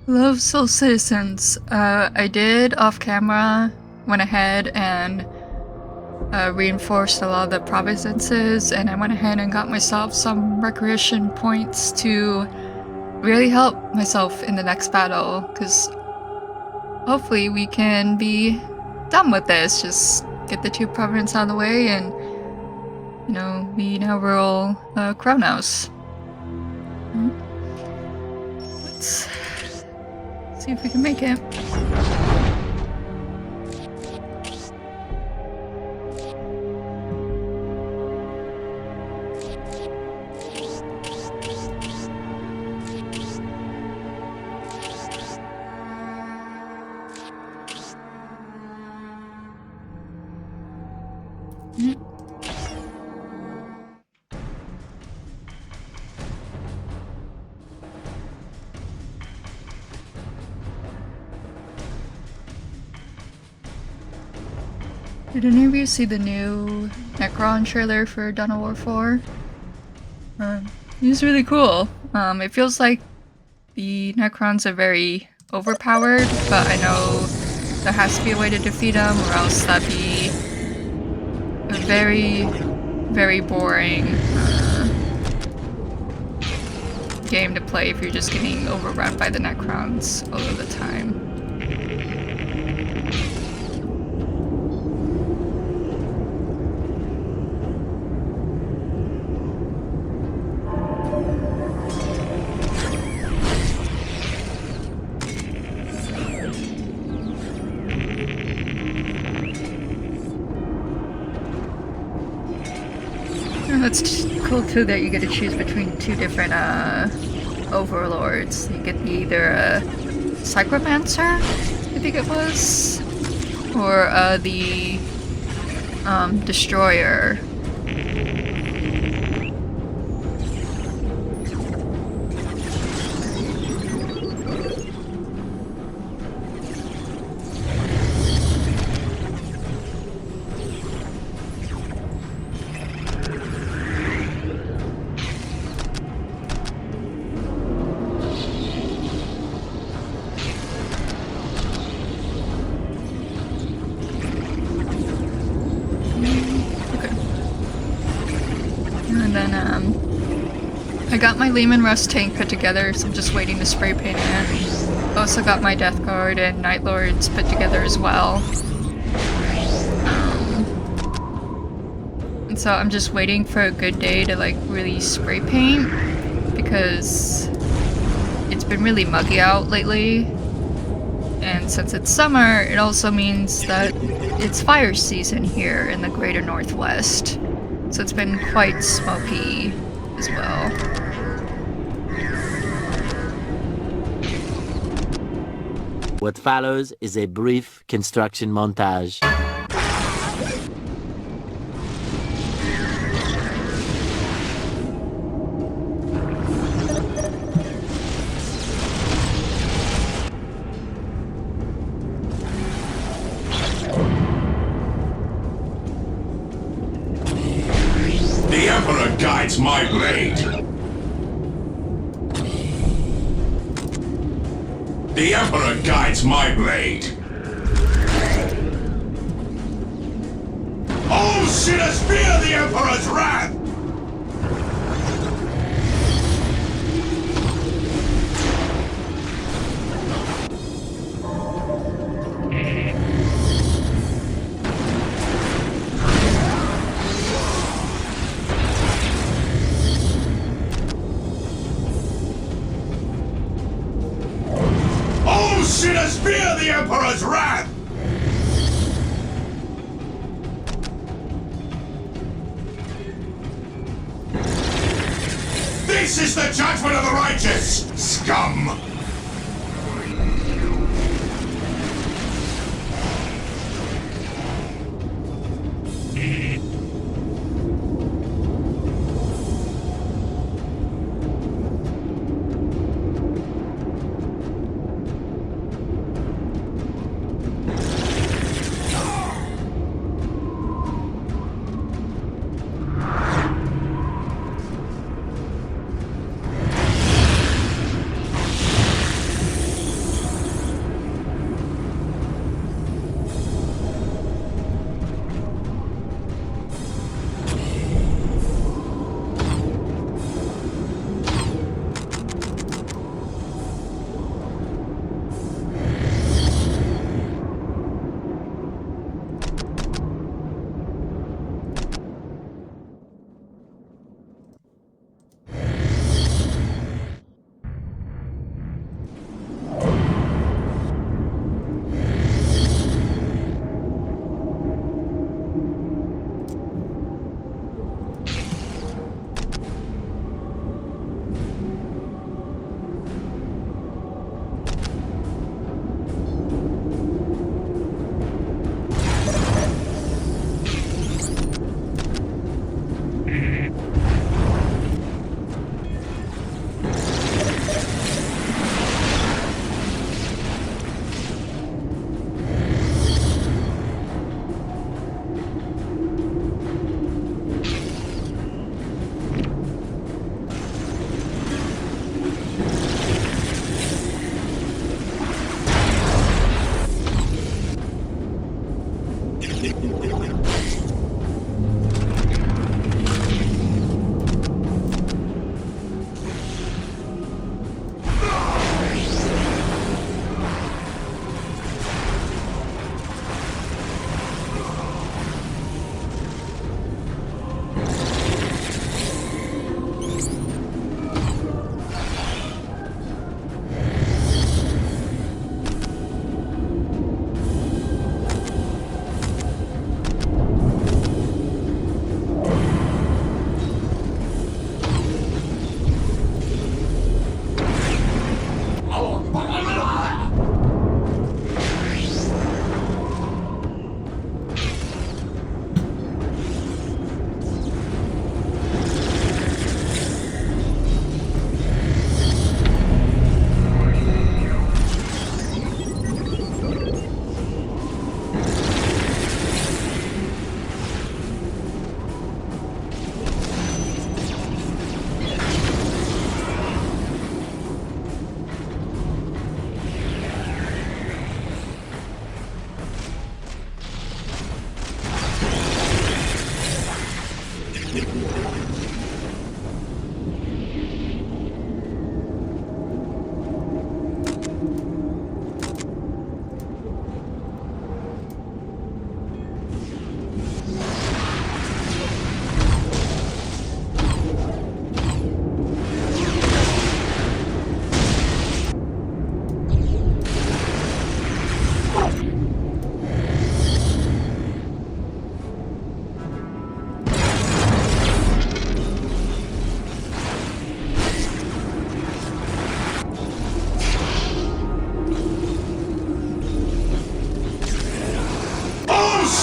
Love Soul Citizens. I did off camera, went ahead and reinforced a lot of the provinces, and I went ahead and got myself some recreation points to really help myself in the next battle, because hopefully we can be done with this. Just get the 2 provinces out of the way and, you know, we now rule Kronos. Let's see if we can make it. Did any of you see the new Necron trailer for Dawn of War 4? It was really cool. It feels like the Necrons are very overpowered, but I know there has to be a way to defeat them, or else that'd be a very, very boring game to play if you're just getting overrun by the Necrons all of the time. That's cool too that you get to choose between 2 different overlords. You get either a Psychromancer, I think it was, or the Destroyer. I got my Lehman Russ tank put together, so I'm just waiting to spray paint it. Also got my Death Guard and Night Lords put together as well. And so I'm just waiting for a good day to like really spray paint, because it's been really muggy out lately. And since it's summer, it also means that it's fire season here in the greater Northwest. So it's been quite smoky as well. What follows is a brief construction montage. The Emperor guides my blade. The Emperor guides my blade. All sinners fear the Emperor's wrath! Sinners fear the Emperor's wrath! This is the judgment of the righteous, scum!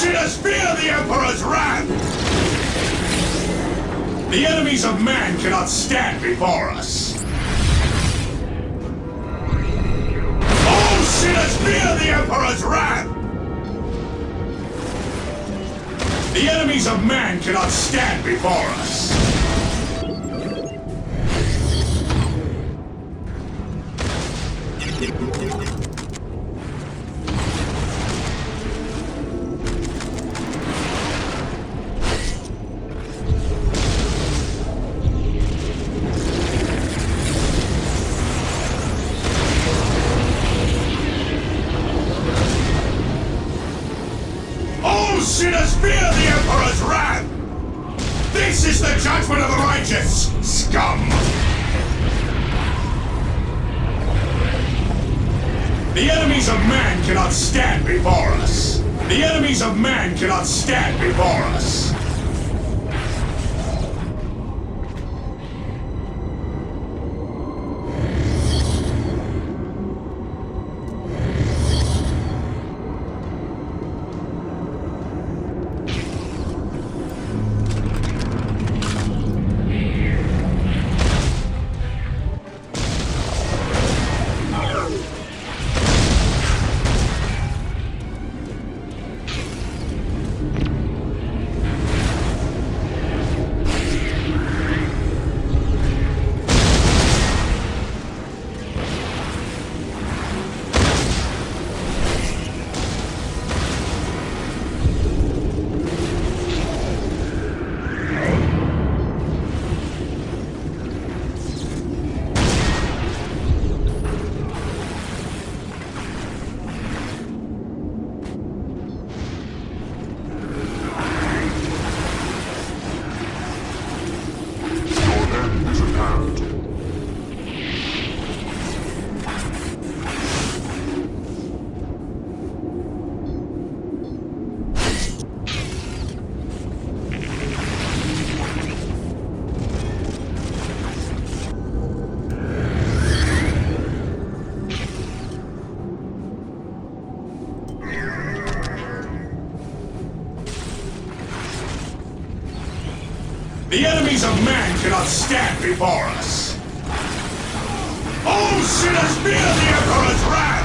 sinners, fear the Emperor's wrath! The enemies of man cannot stand before us. All sinners, fear the Emperor's wrath! The enemies of man cannot stand before us. All sinners fear the Emperor's wrath! This is the judgment of the righteous, scum! The enemies of man cannot stand before us. The enemies of man cannot stand before us. The enemies of man cannot stand before us. All sinners fear the Emperor's wrath!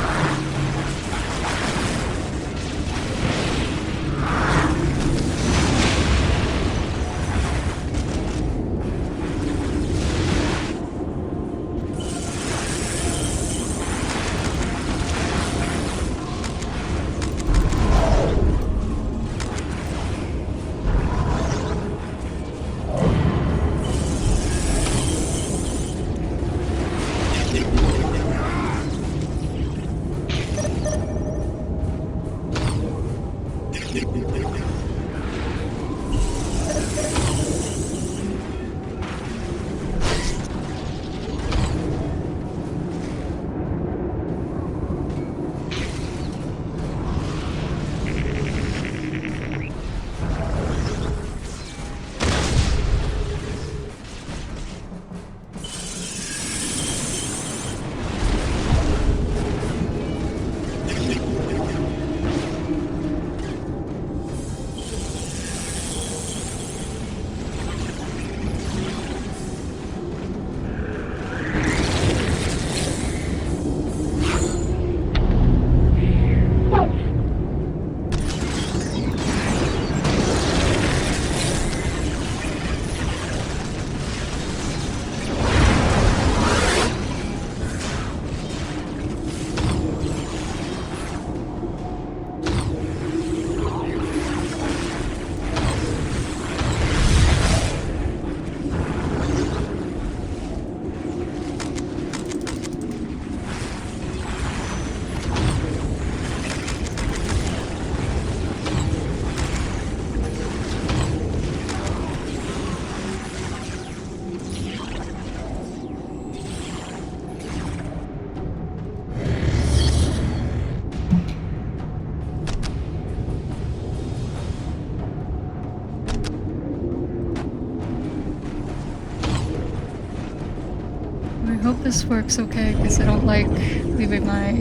I hope this works okay, because I don't like leaving my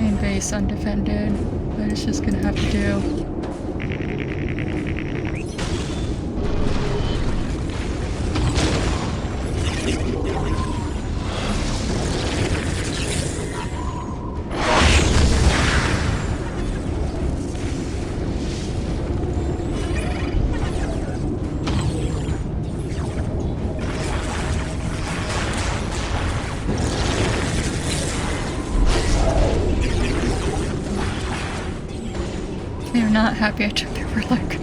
Main base undefended, but it's just gonna have to do. They're not happy I took their relic.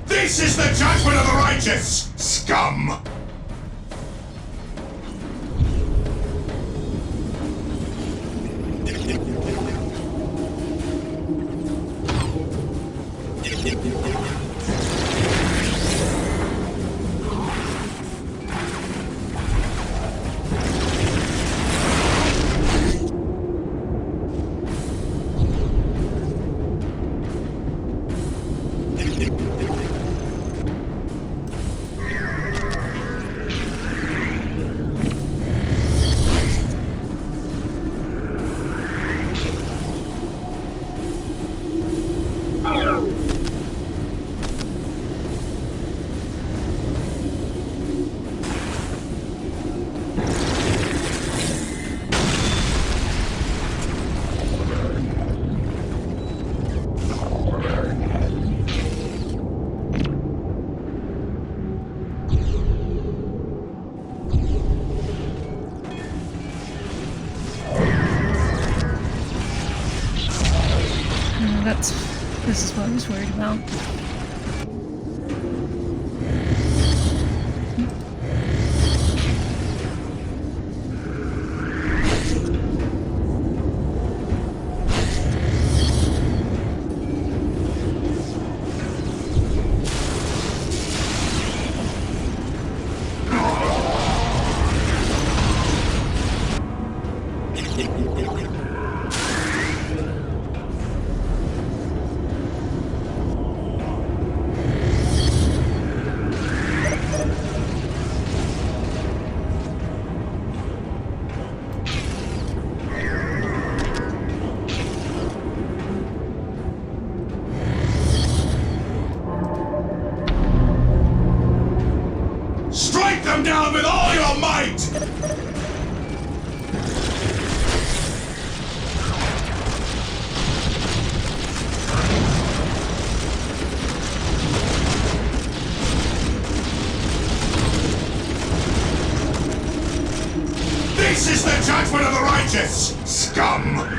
This is the judgment of the righteous, scum! This is what I was worried about. Strike them down with all your might! This is the judgment of the righteous, scum!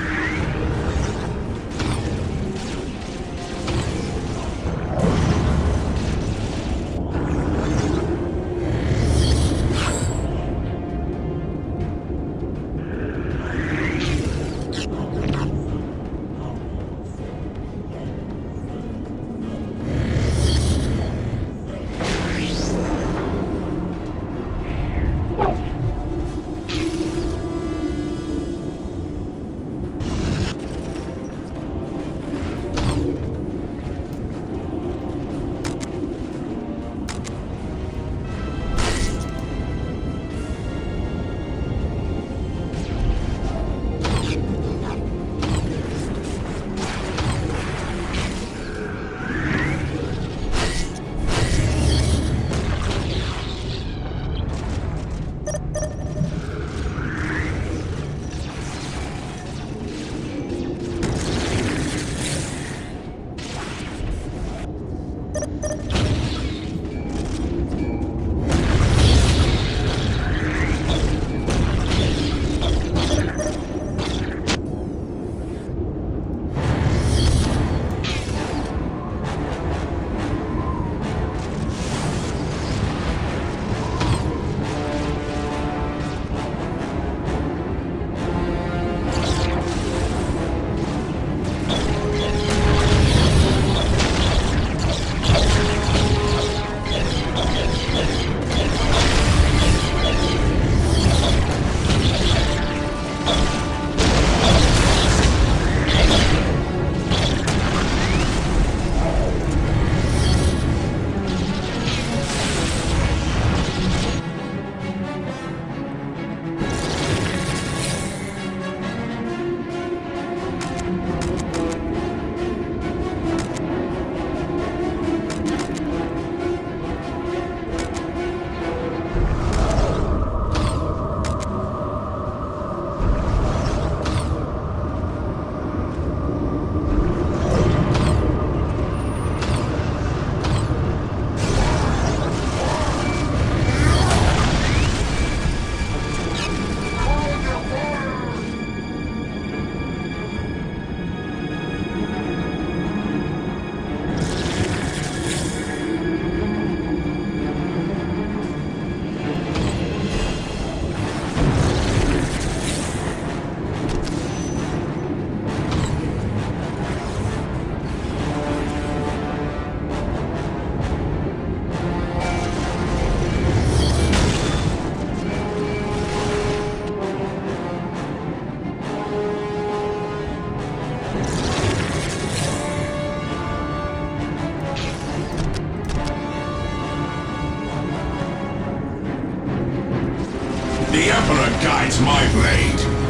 The Emperor guides my blade.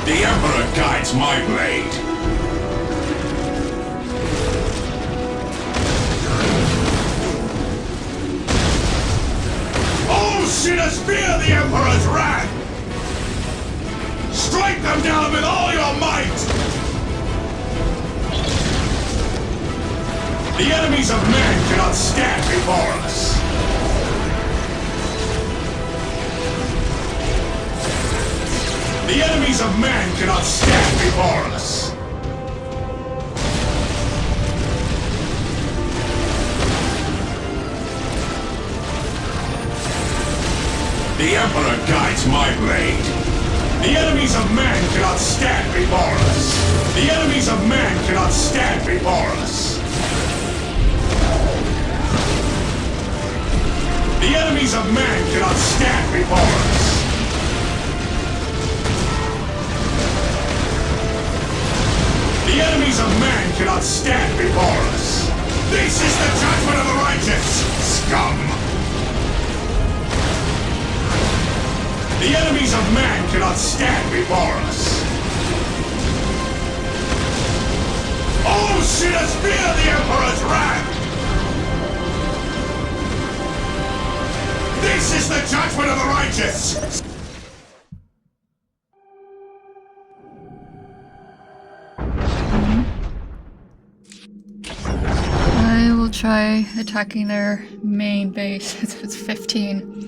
The Emperor guides my blade. All sinners fear the Emperor's wrath! Strike them down with all your might! The enemies of man cannot stand before us! The enemies of man cannot stand before us! The Emperor guides my blade. The enemies of man cannot stand before us. The enemies of man cannot stand before us. The enemies of man cannot stand before us. The enemies of man cannot stand before us. This is the judgment of the righteous, scum! The enemies of man cannot stand before us. All sinners fear the Emperor's wrath! This is the judgment of the righteous! I will try attacking their main base. It's 15.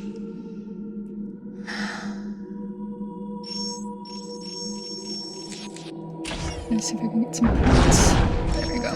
Let's see if I can get some points. There we go.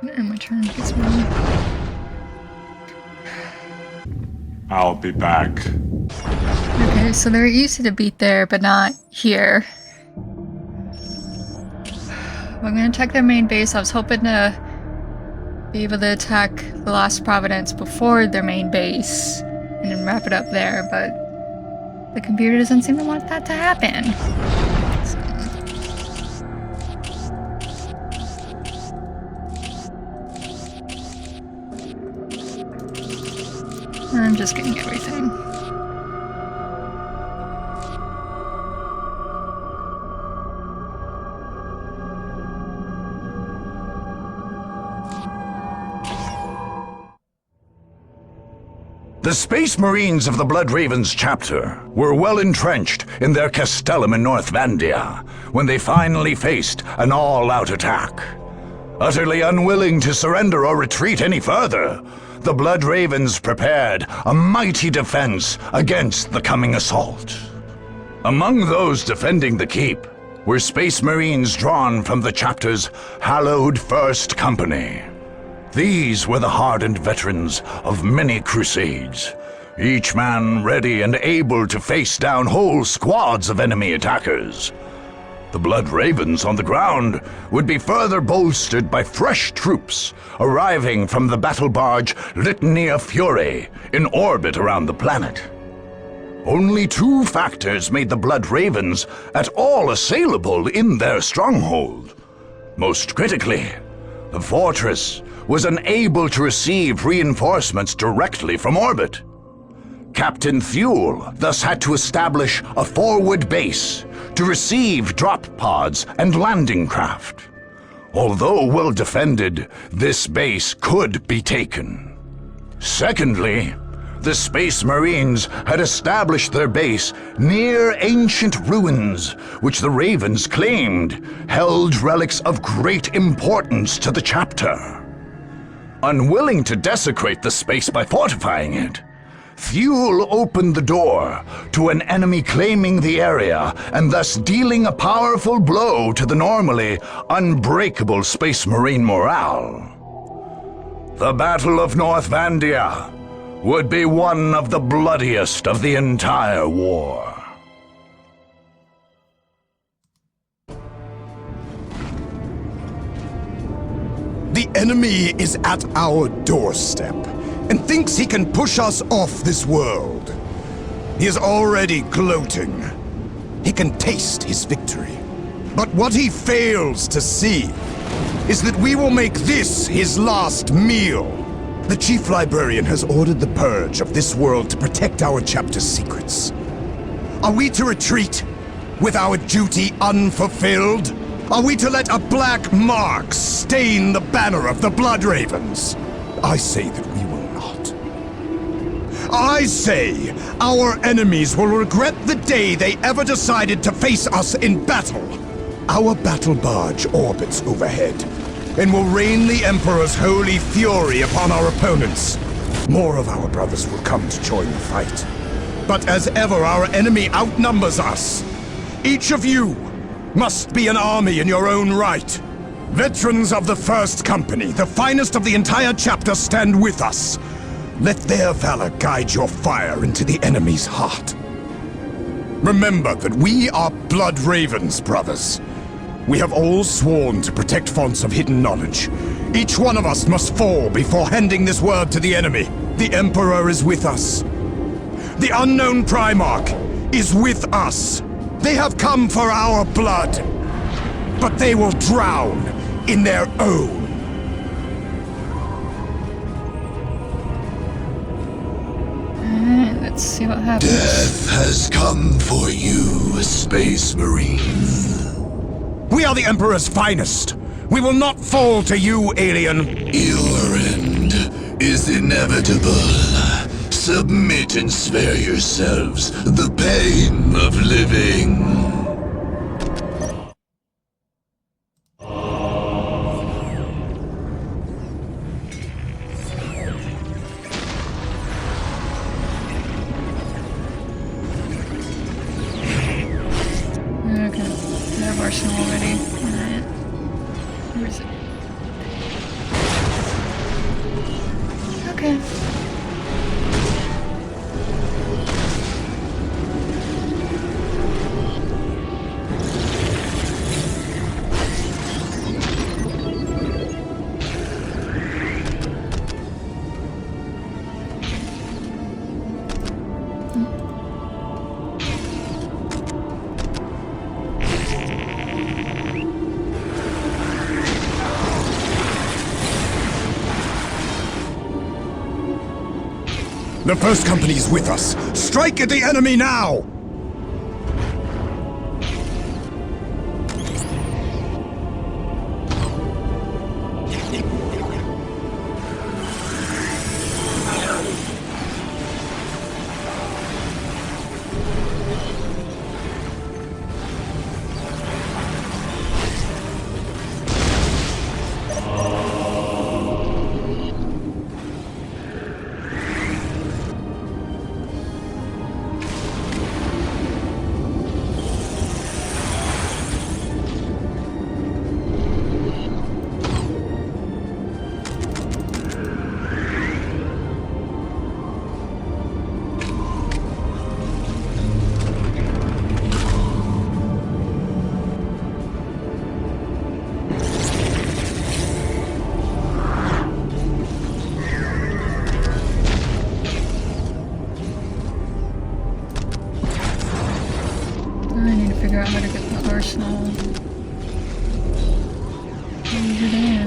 And my turn gets me. I'll be back. Okay, so they're easy to beat there, but not here. I'm gonna check their main base. I was hoping to be able to attack the Lost Providence before their main base and then wrap it up there, but the computer doesn't seem to want that to happen. So, I'm just getting everything. The Space Marines of the Blood Ravens chapter were well entrenched in their castellum in North Vandia when they finally faced an all-out attack. Utterly unwilling to surrender or retreat any further, the Blood Ravens prepared a mighty defense against the coming assault. Among those defending the keep were Space Marines drawn from the chapter's hallowed First Company. These were the hardened veterans of many crusades, each man ready and able to face down whole squads of enemy attackers. The Blood Ravens on the ground would be further bolstered by fresh troops arriving from the battle barge Litania Fury in orbit around the planet. Only two factors made the Blood Ravens at all assailable in their stronghold. Most critically, the fortress was unable to receive reinforcements directly from orbit. Captain Thule thus had to establish a forward base to receive drop pods and landing craft. Although well defended, this base could be taken. Secondly, the Space Marines had established their base near ancient ruins, which the Ravens claimed held relics of great importance to the chapter. Unwilling to desecrate the space by fortifying it, Thule opened the door to an enemy claiming the area and thus dealing a powerful blow to the normally unbreakable Space Marine morale. The Battle of North Vandia would be one of the bloodiest of the entire war. The enemy is at our doorstep and thinks he can push us off this world. He is already gloating. He can taste his victory. But what he fails to see is that we will make this his last meal. The Chief Librarian has ordered the Purge of this world to protect our chapter's secrets. Are we to retreat with our duty unfulfilled? Are we to let a black mark stain the banner of the Blood Ravens? I say that we will not. I say our enemies will regret the day they ever decided to face us in battle. Our battle barge orbits overhead and will rain the Emperor's holy fury upon our opponents. More of our brothers will come to join the fight. But as ever, our enemy outnumbers us. Each of you must be an army in your own right. Veterans of the First Company, the finest of the entire chapter, stand with us. Let their valor guide your fire into the enemy's heart. Remember that we are Blood Ravens, brothers. We have all sworn to protect fonts of hidden knowledge. Each one of us must fall before handing this word to the enemy. The Emperor is with us. The unknown Primarch is with us. They have come for our blood, but they will drown in their own. Alright, let's see what happens. Death has come for you, Space Marine. We are the Emperor's finest. We will not fall to you, alien. Your end is inevitable. Submit and spare yourselves the pain of living. Okay, I have arsenal already. Alright. Where is it? Okay. The First Company's with us. Strike at the enemy now! I need to figure out how to get the arsenal over there.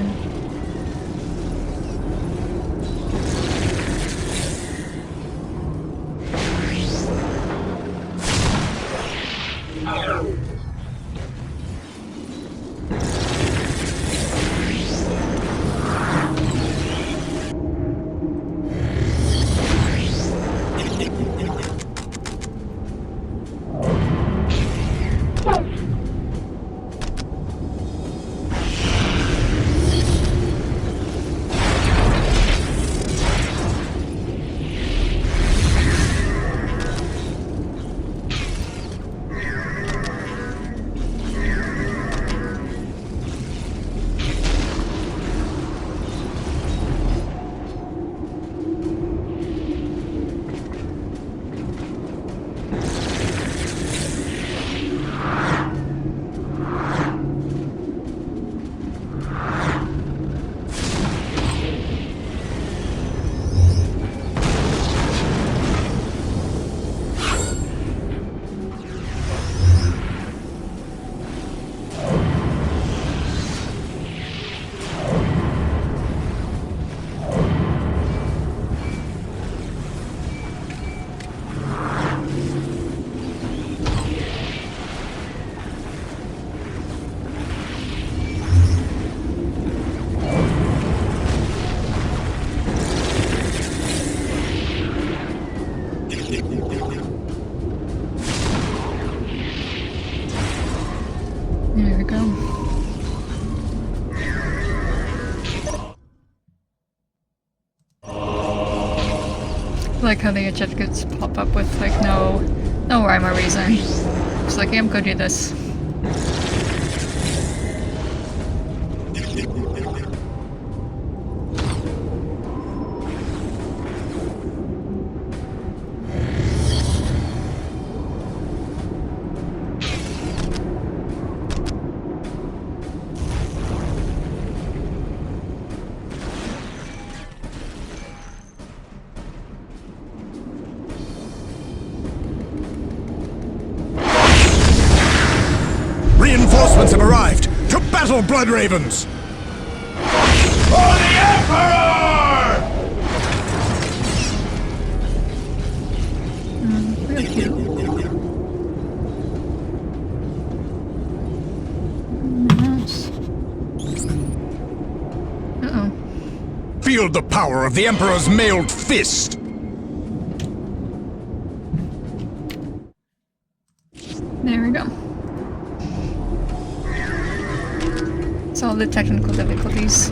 There we go. I like how the objectives pop up with like no rhyme or reason. It's like, yeah, I'm gonna do this. Reinforcements have arrived! To battle, Blood Ravens! For the Emperor! Real cute. Uh-oh. Feel the power of the Emperor's mailed fist! There we go. It's all the technical difficulties.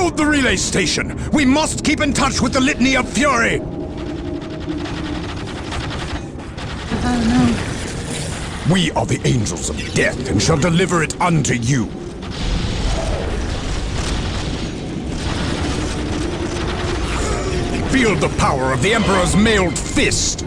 Build the relay station! We must keep in touch with the Litany of Fury! Oh no. We are the angels of death and shall deliver it unto you. Feel the power of the Emperor's mailed fist!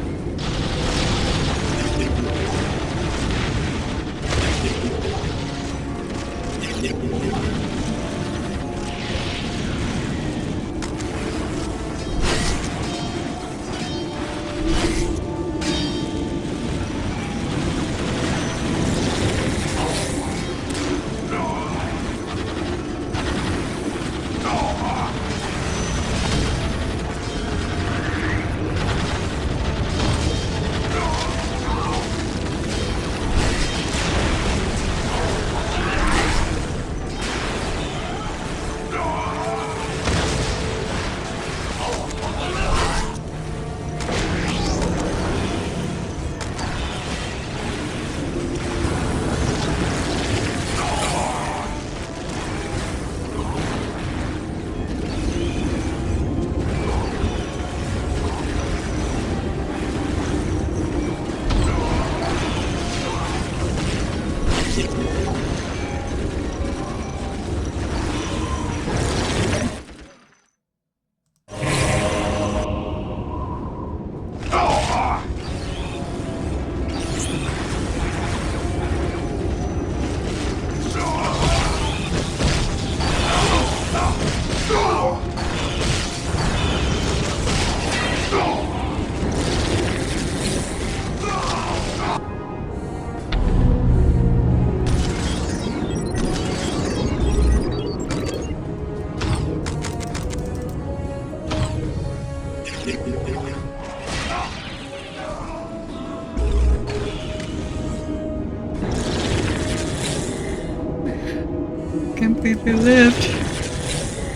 Completely lived.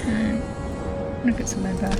Alright. I'm gonna get some of my back.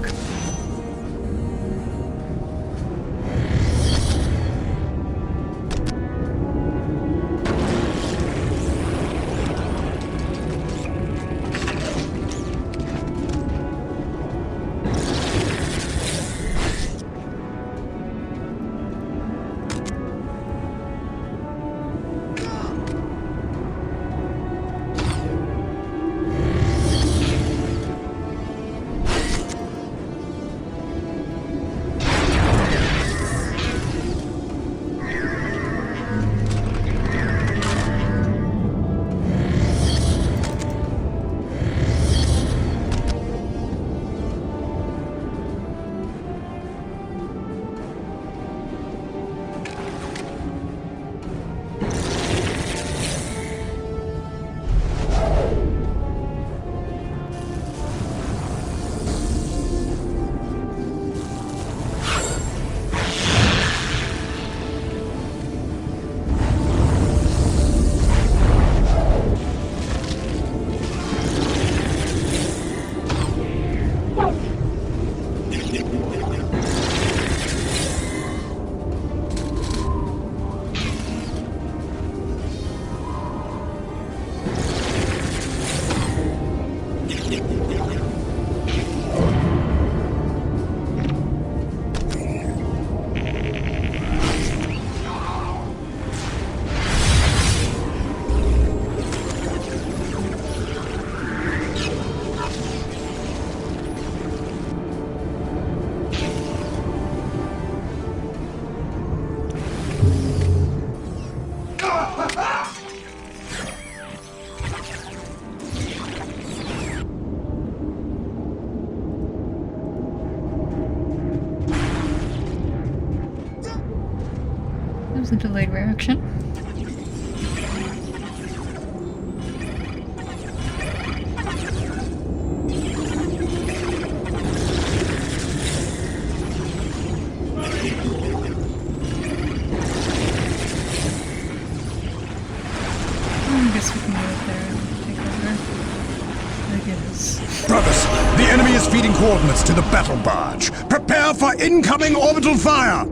That was a delayed reaction. I guess we can go up there and take over. I guess. Brothers, the enemy is feeding coordinates to the battle barge. Prepare for incoming orbital fire!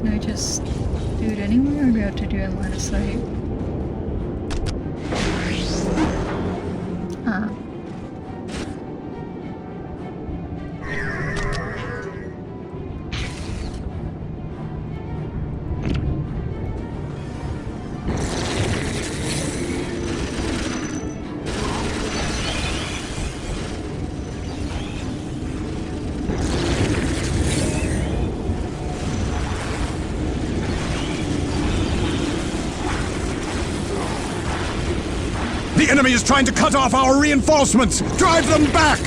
Can I just do it anywhere, or do I have to do it in line of sight? Huh. The enemy is trying to cut off our reinforcements! Drive them back!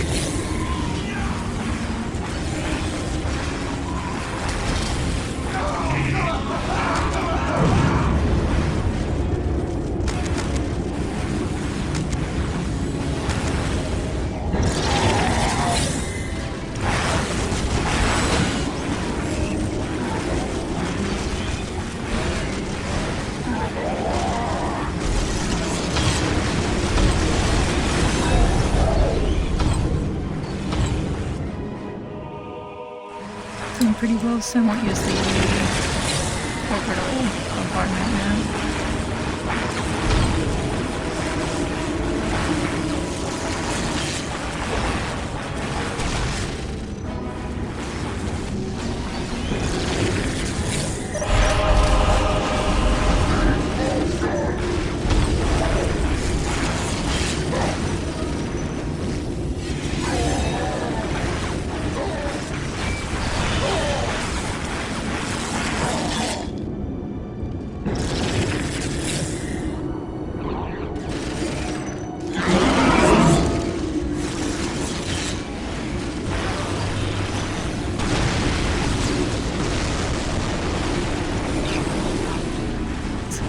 Doing pretty well, so I won't use the orbital bombardment now.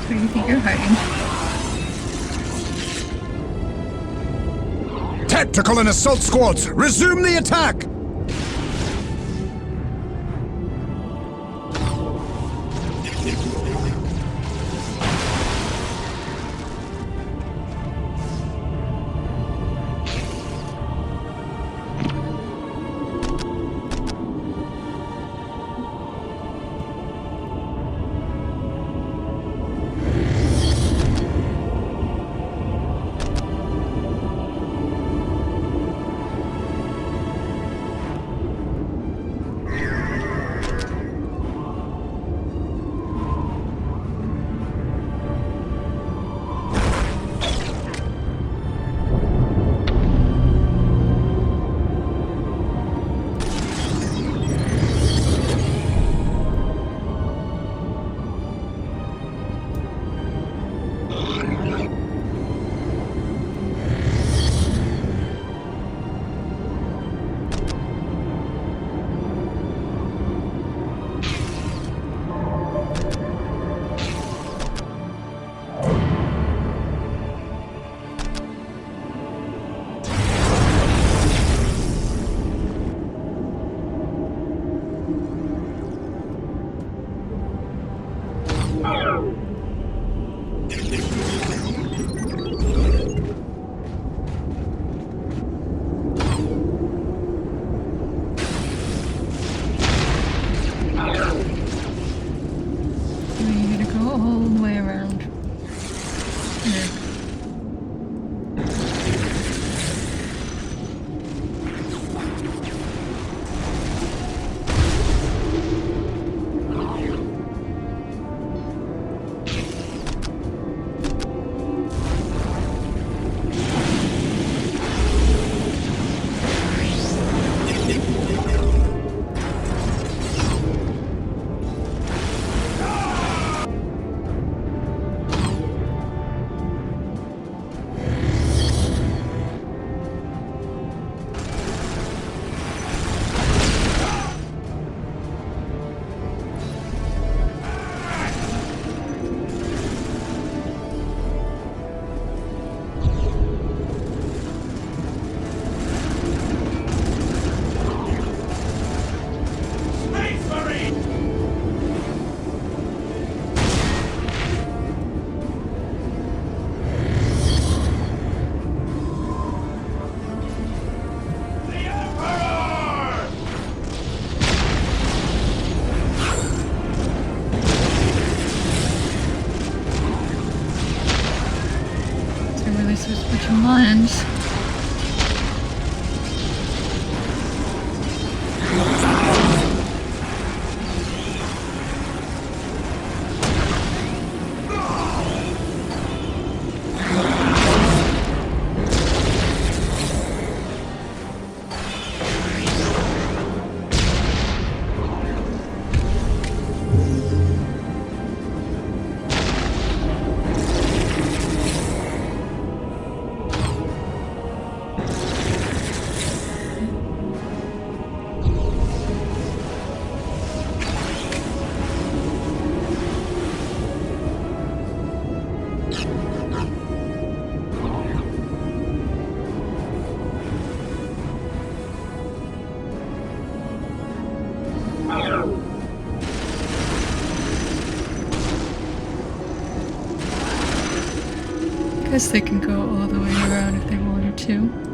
Where do you think you're hiding? Tactical and assault squads, resume the attack! You're gonna go all the way around. Here. There's a bunch of mines. Guess they can go all the way around if they wanted to.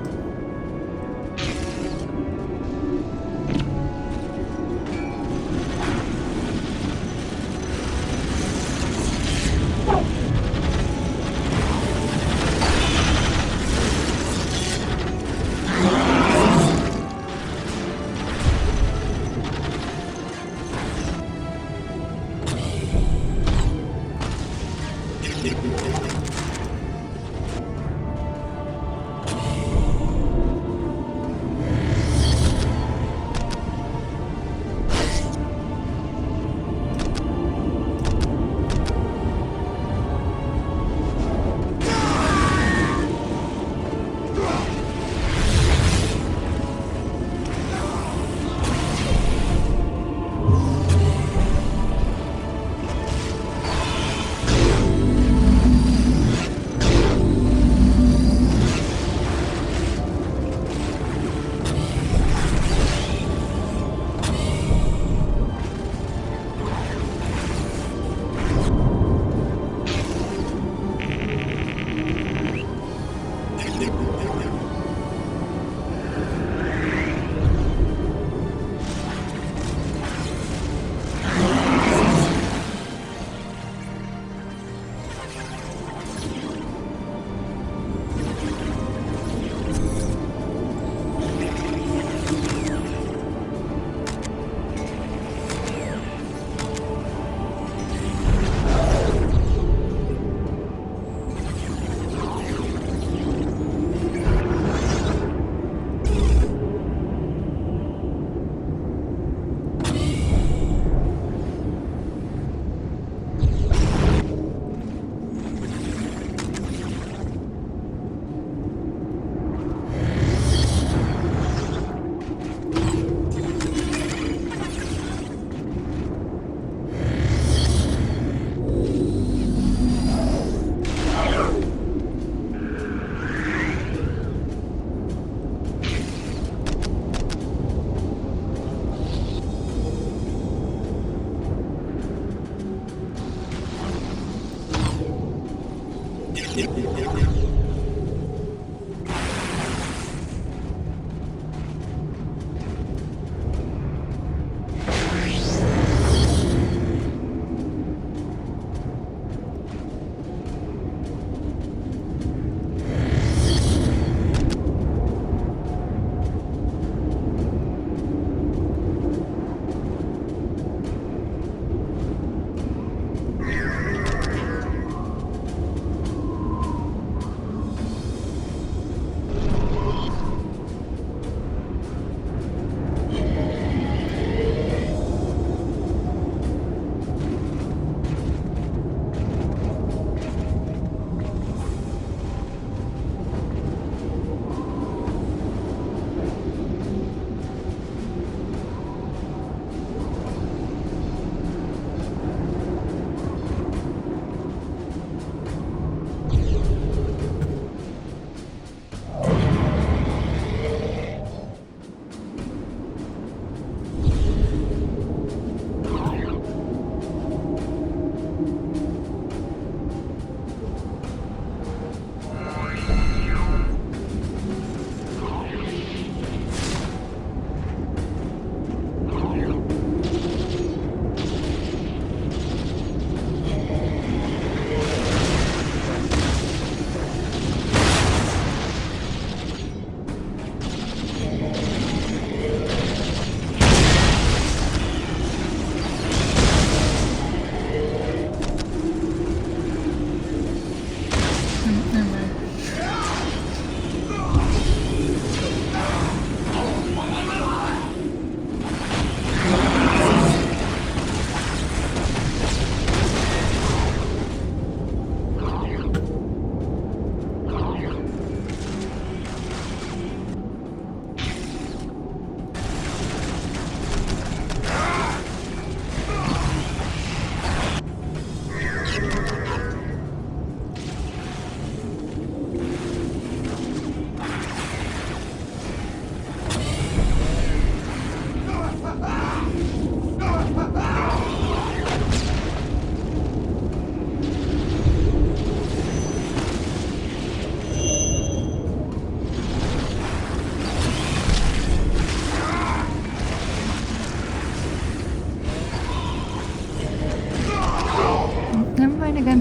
dying again.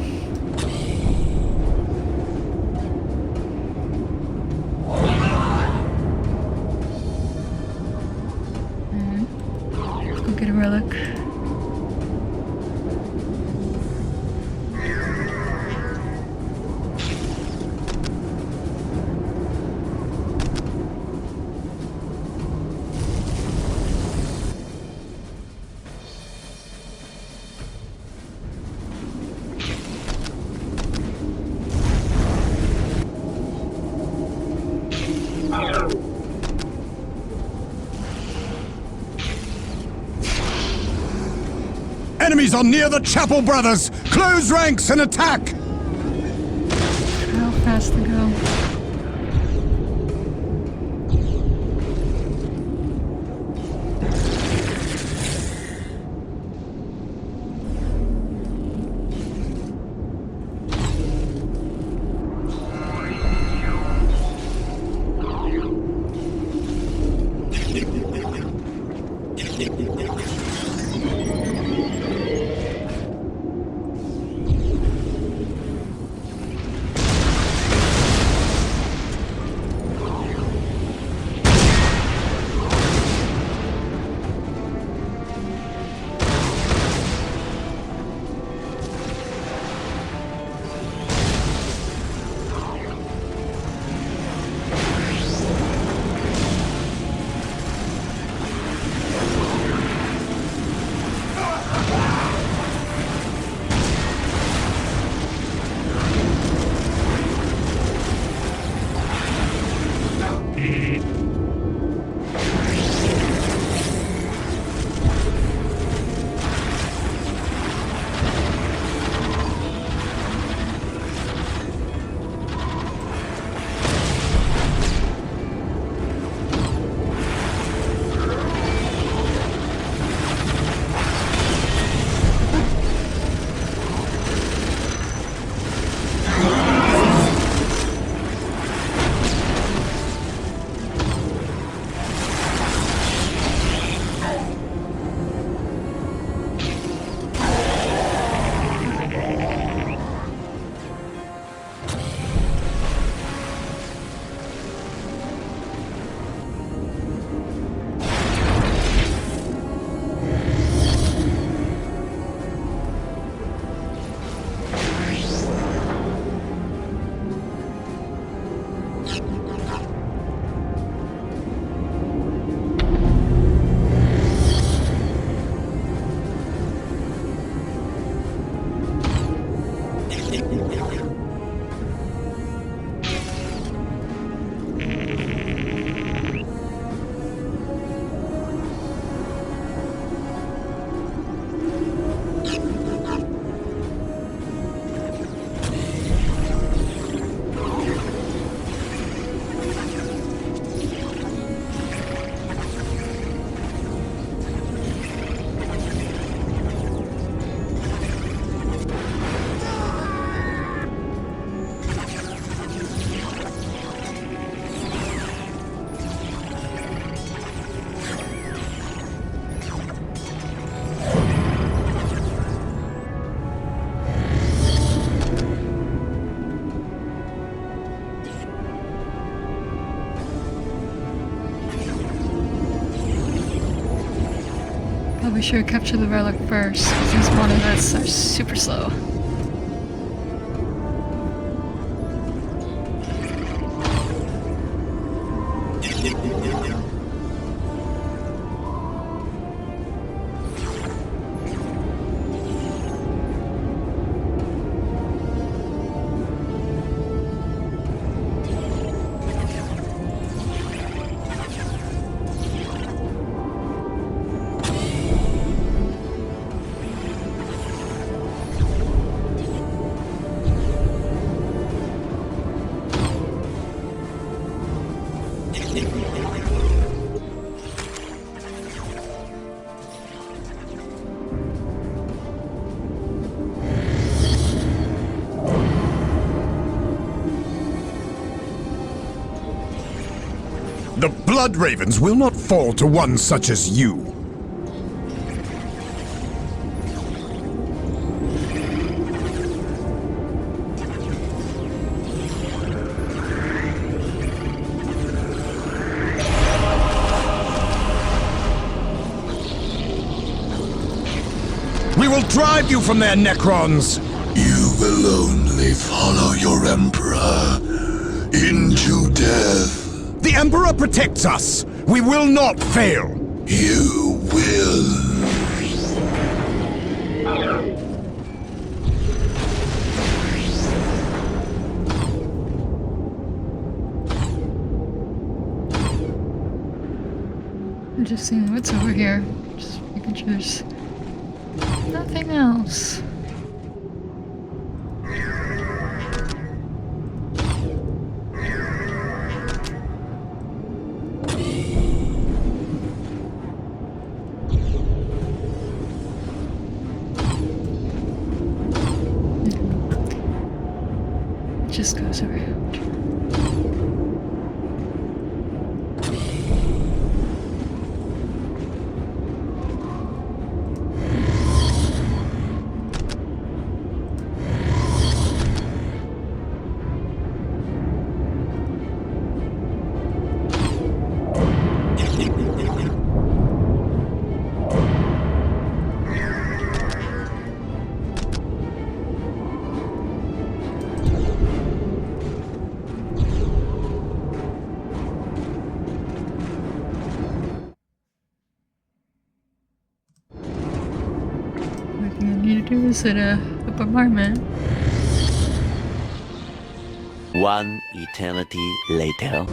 Go get a relic. Enemies are near the chapel, brothers! Close ranks and attack! How fast to go? Probably should capture the relic first, because these monoliths are super slow. The Blood Ravens will not fall to one such as you. will drive you from there, Necrons! You will only follow your Emperor into death. The Emperor protects us! We will not fail! You will. I'm just seeing what's over here. Just making sure there's nothing else. It just goes around. Is it a bombardment? One eternity later.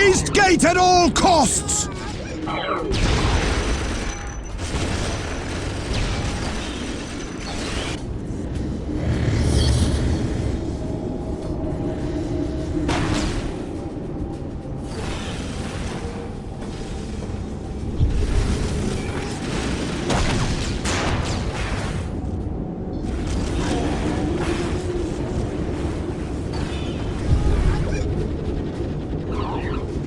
East Gate at all costs!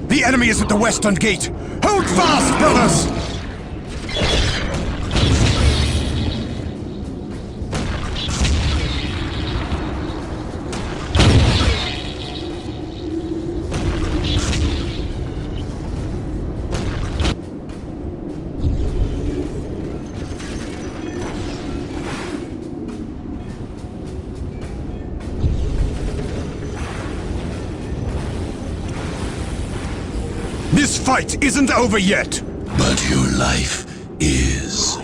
The enemy is at the western gate! Hold fast, brothers! This fight isn't over yet! But your life is.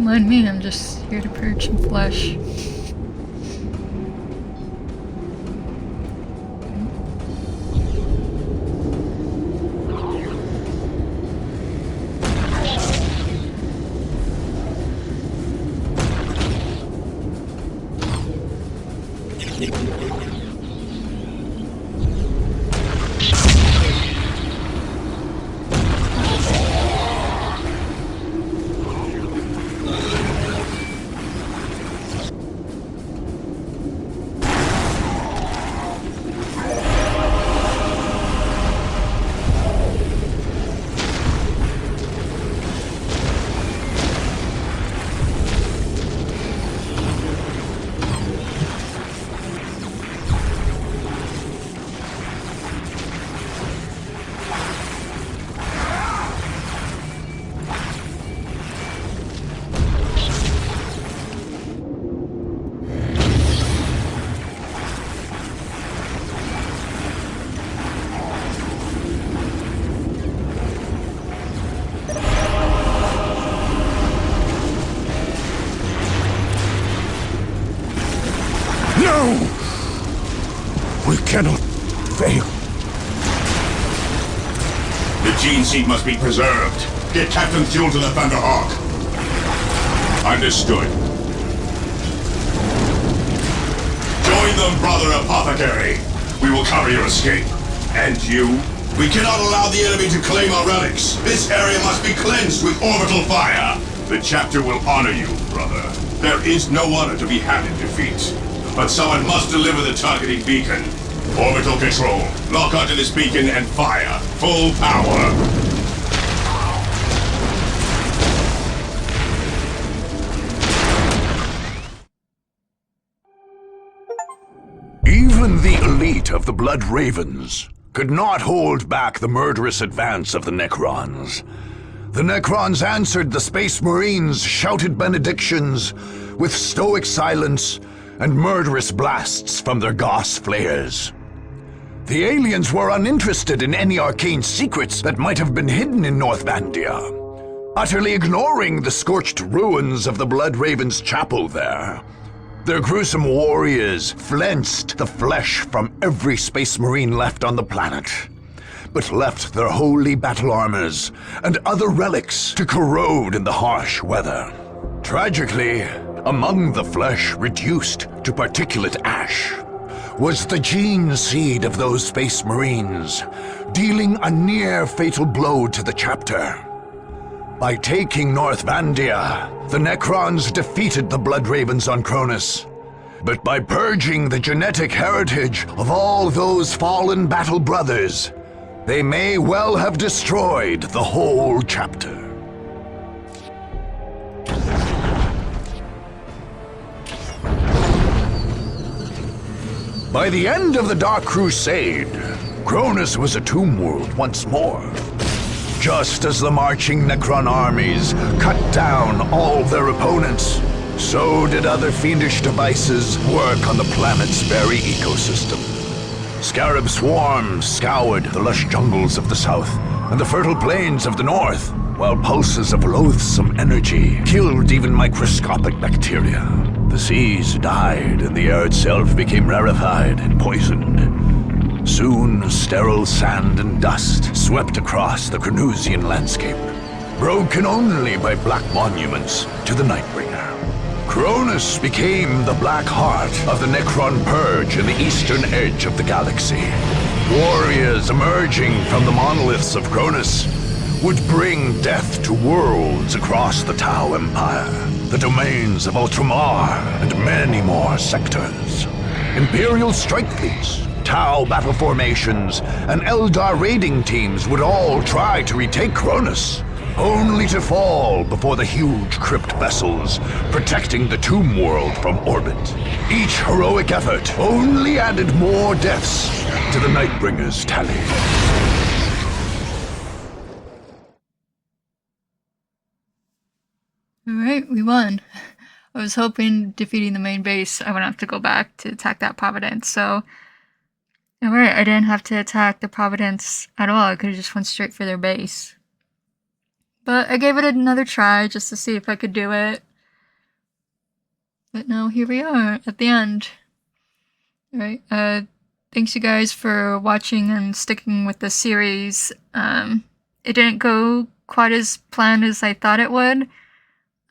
mind me, I'm just here to purge some flesh. We cannot fail. The gene seed must be preserved. Get Captain Fuel to the Thunderhawk. Understood. Join them, Brother Apothecary. We will cover your escape. And you? We cannot allow the enemy to claim our relics. This area must be cleansed with orbital fire. The chapter will honor you, brother. There is no honor to be had in defeat. But someone must deliver the targeting beacon. Orbital control. Lock onto this beacon and fire. Full power. Even the elite of the Blood Ravens could not hold back the murderous advance of the Necrons. The Necrons answered the Space Marines' shouted benedictions with stoic silence and murderous blasts from their Gauss flares. The aliens were uninterested in any arcane secrets that might have been hidden in North Vandia, utterly ignoring the scorched ruins of the Blood Ravens' chapel there. Their gruesome warriors flensed the flesh from every Space Marine left on the planet, but left their holy battle armors and other relics to corrode in the harsh weather. Tragically, among the flesh reduced to particulate ash was the gene seed of those Space Marines, dealing a near-fatal blow to the chapter. By taking North Vandia, the Necrons defeated the Blood Ravens on Cronus. But by purging the genetic heritage of all those fallen battle brothers, they may well have destroyed the whole chapter. By the end of the Dark Crusade, Cronus was a tomb world once more. Just as the marching Necron armies cut down all their opponents, so did other fiendish devices work on the planet's very ecosystem. Scarab swarms scoured the lush jungles of the south and the fertile plains of the north, while pulses of loathsome energy killed even microscopic bacteria. The seas died and the air itself became rarefied and poisoned. Soon, sterile sand and dust swept across the Carnusian landscape, broken only by black monuments to the Nightbringer. Cronus became the black heart of the Necron Purge in the eastern edge of the galaxy. Warriors emerging from the monoliths of Cronus would bring death to worlds across the Tau Empire, the domains of Ultramar, and many more sectors. Imperial strike fleets, Tau battle formations, and Eldar raiding teams would all try to retake Cronus, only to fall before the huge crypt vessels protecting the Tomb World from orbit. Each heroic effort only added more deaths to the Nightbringer's tally. Alright, we won. I was hoping defeating the main base, I wouldn't have to go back to attack that Providence, so... Alright, I didn't have to attack the Providence at all, I could've just went straight for their base. But I gave it another try, just to see if I could do it. But now here we are at the end. Alright, thanks you guys for watching and sticking with the series. It didn't go quite as planned as I thought it would.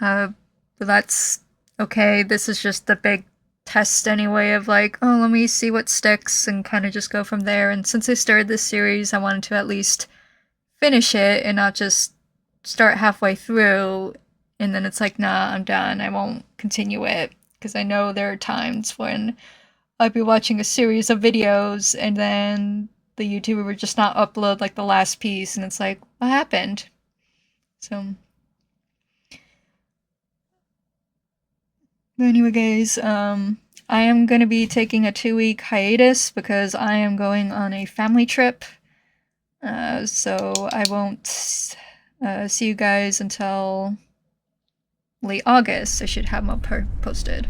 But that's okay. This is just the big test anyway of like, oh, let me see what sticks and kind of just go from there. And since I started this series, I wanted to at least finish it and not just start halfway through and then it's like, nah, I'm done. I won't continue it. Because I know there are times when I'd be watching a series of videos and then the YouTuber would just not upload like the last piece and it's like, what happened? So anyway guys, I am going to be taking a 2-week hiatus because I am going on a family trip. So I won't see you guys until late August. I should have them posted.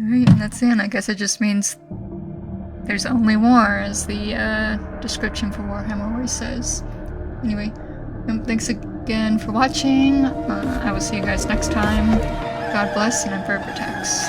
Alright, and that's it. I guess it just means there's only war, as the description for Warhammer always says. Anyway, thanks again for watching. I will see you guys next time. God bless and Emperor protects.